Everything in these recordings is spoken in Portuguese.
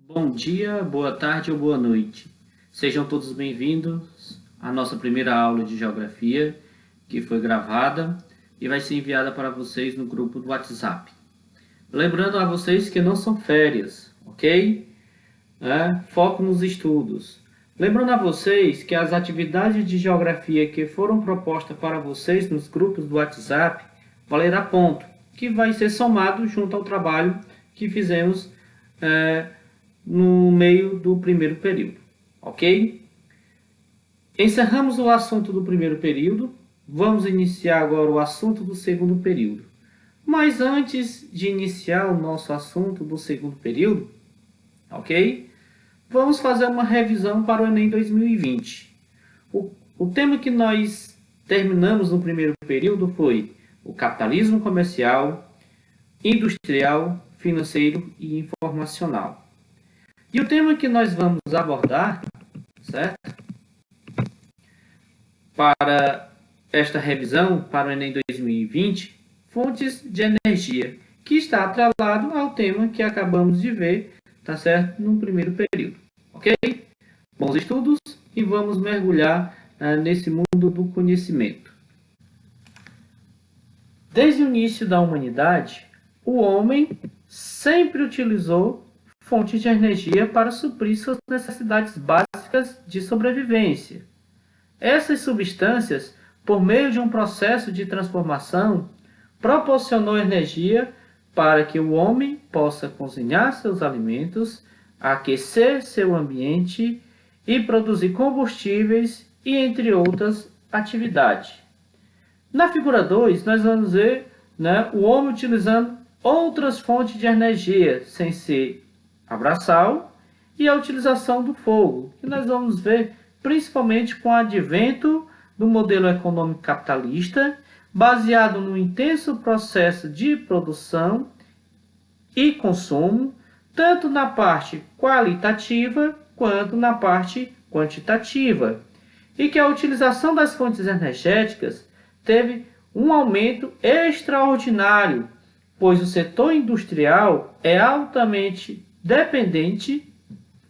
Bom dia, boa tarde ou boa noite. Sejam todos bem-vindos à nossa primeira aula de Geografia, que foi gravada e vai ser enviada para vocês no grupo do WhatsApp. Lembrando a vocês que não são férias, ok? Foco nos estudos. Lembrando a vocês que as atividades de Geografia que foram propostas para vocês nos grupos do WhatsApp valerá ponto, que vai ser somado junto ao trabalho que fizemos no meio do primeiro período, ok? Encerramos o assunto do primeiro período, vamos iniciar agora o assunto do segundo período. Mas antes de iniciar o nosso assunto do segundo período, ok? Vamos fazer uma revisão para o Enem 2020. O tema que nós terminamos no primeiro período foi o capitalismo comercial, industrial, financeiro e informacional. E o tema que nós vamos abordar, certo? Para esta revisão, para o Enem 2020, fontes de energia, que está atrelado ao tema que acabamos de ver, tá certo? No primeiro período, ok? Bons estudos e vamos mergulhar nesse mundo do conhecimento. Desde o início da humanidade, o homem sempre utilizou fontes de energia para suprir suas necessidades básicas de sobrevivência. Essas substâncias, por meio de um processo de transformação, proporcionou energia para que o homem possa cozinhar seus alimentos, aquecer seu ambiente e produzir combustíveis e entre outras atividades. Na figura 2, nós vamos ver o homem utilizando outras fontes de energia, sem ser a braçal, e a utilização do fogo, que nós vamos ver principalmente com o advento do modelo econômico capitalista, baseado no intenso processo de produção e consumo, tanto na parte qualitativa quanto na parte quantitativa, e que a utilização das fontes energéticas teve um aumento extraordinário, pois o setor industrial é altamente dependente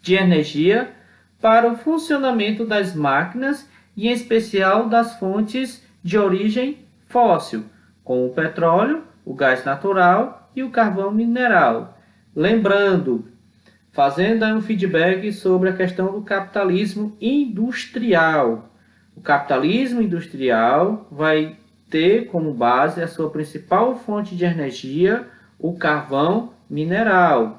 de energia para o funcionamento das máquinas e, em especial, das fontes de origem fóssil, como o petróleo, o gás natural e o carvão mineral. Lembrando, fazendo um feedback sobre a questão do capitalismo industrial. O capitalismo industrial vai ter como base a sua principal fonte de energia, o carvão mineral.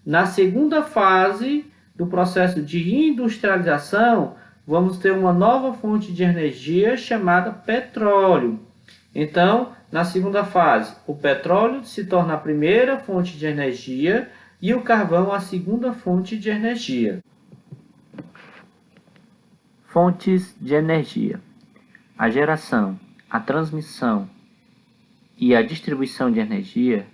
Na segunda fase do processo de industrialização, vamos ter uma nova fonte de energia chamada petróleo. Então, na segunda fase, o petróleo se torna a primeira fonte de energia e o carvão a segunda fonte de energia. Fontes de energia. A geração, a transmissão e a distribuição de energia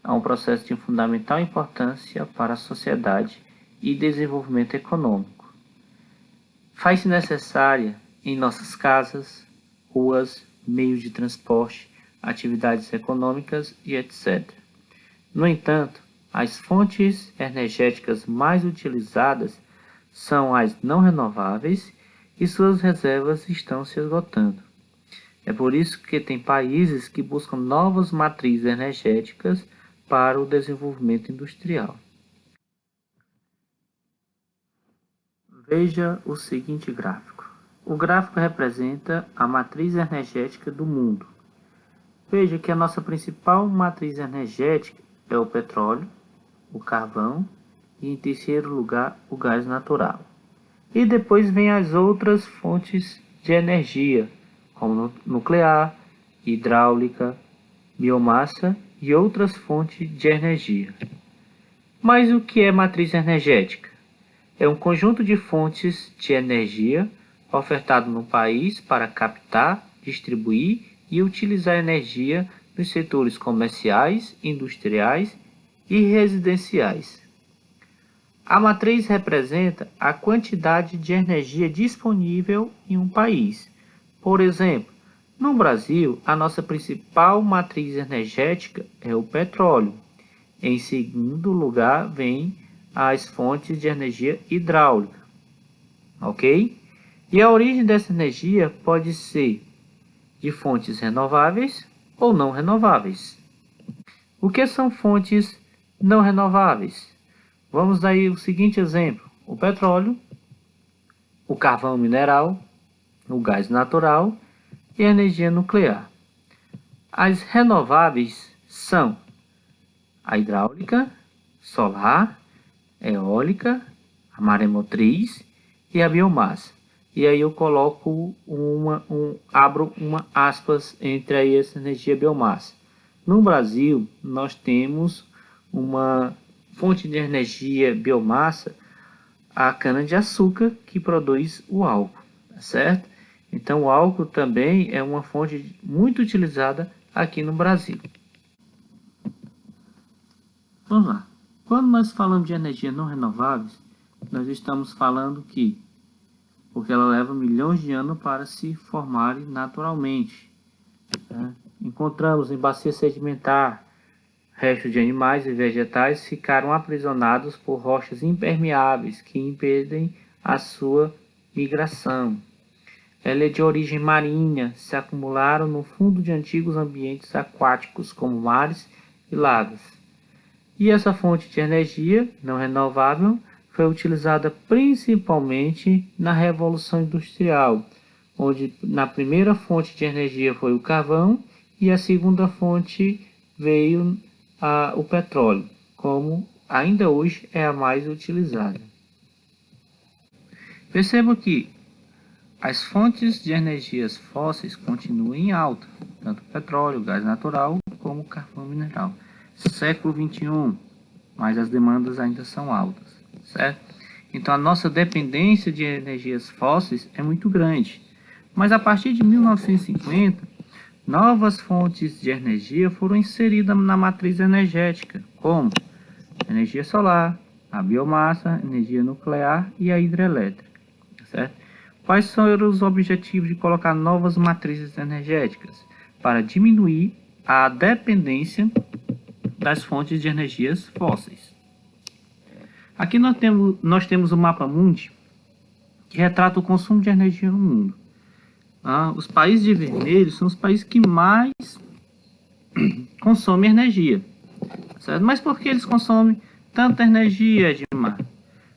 é um processo de fundamental importância para a sociedade e desenvolvimento econômico. Faz-se necessária em nossas casas, ruas, meios de transporte, atividades econômicas e etc. No entanto, as fontes energéticas mais utilizadas são as não renováveis e suas reservas estão se esgotando. É por isso que tem países que buscam novas matrizes energéticas para o desenvolvimento industrial. Veja o seguinte gráfico. O gráfico representa a matriz energética do mundo. Veja que a nossa principal matriz energética é o petróleo, o carvão e, em terceiro lugar, o gás natural. E depois vem as outras fontes de energia, como nuclear, hidráulica, biomassa e outras fontes de energia. Mas o que é matriz energética? É um conjunto de fontes de energia ofertado no país para captar, distribuir e utilizar energia nos setores comerciais, industriais e residenciais. A matriz representa a quantidade de energia disponível em um país. Por exemplo, no Brasil, a nossa principal matriz energética é o petróleo. Em segundo lugar, vem as fontes de energia hidráulica, ok? E a origem dessa energia pode ser de fontes renováveis ou não renováveis. O que são fontes não renováveis? Vamos dar aí o seguinte exemplo: o petróleo, o carvão mineral, o gás natural e a energia nuclear. As renováveis são a hidráulica, solar, eólica, a maremotriz e a biomassa. E aí eu coloco abro uma aspas entre aí essa energia biomassa. No Brasil, nós temos uma fonte de energia biomassa, a cana-de-açúcar, que produz o álcool, tá certo? Então o álcool também é uma fonte muito utilizada aqui no Brasil. Vamos lá. Quando nós falamos de energia não renováveis, nós estamos falando que porque ela leva milhões de anos para se formarem naturalmente, né? Encontramos em bacia sedimentar restos de animais e vegetais ficaram aprisionados por rochas impermeáveis que impedem a sua migração. Ela é de origem marinha, se acumularam no fundo de antigos ambientes aquáticos, como mares e lagos. E essa fonte de energia não renovável foi utilizada principalmente na Revolução Industrial, onde na primeira fonte de energia foi o carvão e a segunda fonte veio o petróleo, como ainda hoje é a mais utilizada. Perceba que as fontes de energias fósseis continuam em alta, tanto o petróleo, o gás natural, como o carvão mineral. Século XXI, mas as demandas ainda são altas, certo? Então a nossa dependência de energias fósseis é muito grande. Mas a partir de 1950, novas fontes de energia foram inseridas na matriz energética, como a energia solar, a biomassa, a energia nuclear e a hidrelétrica, certo? Quais são os objetivos de colocar novas matrizes energéticas? Para diminuir a dependência das fontes de energias fósseis. Aqui nós temos o mapa mundi, que retrata o consumo de energia no mundo. Os países de vermelho são os países que mais consomem energia, certo? Mas por que eles consomem tanta energia, Edmar?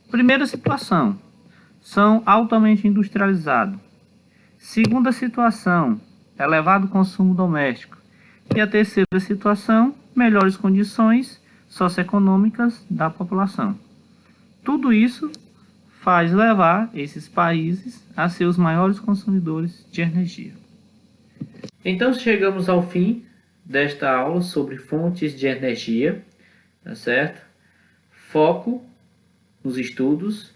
Primeira situação, são altamente industrializados. Segunda situação, elevado consumo doméstico. E a terceira situação, melhores condições socioeconômicas da população. Tudo isso faz levar esses países a ser os maiores consumidores de energia. Então chegamos ao fim desta aula sobre fontes de energia, tá certo? Foco nos estudos,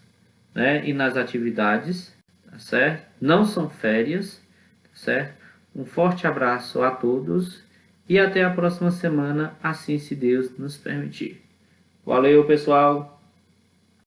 né, e nas atividades, tá certo? Não são férias, tá certo? Um forte abraço a todos e até a próxima semana, assim se Deus nos permitir. Valeu, pessoal!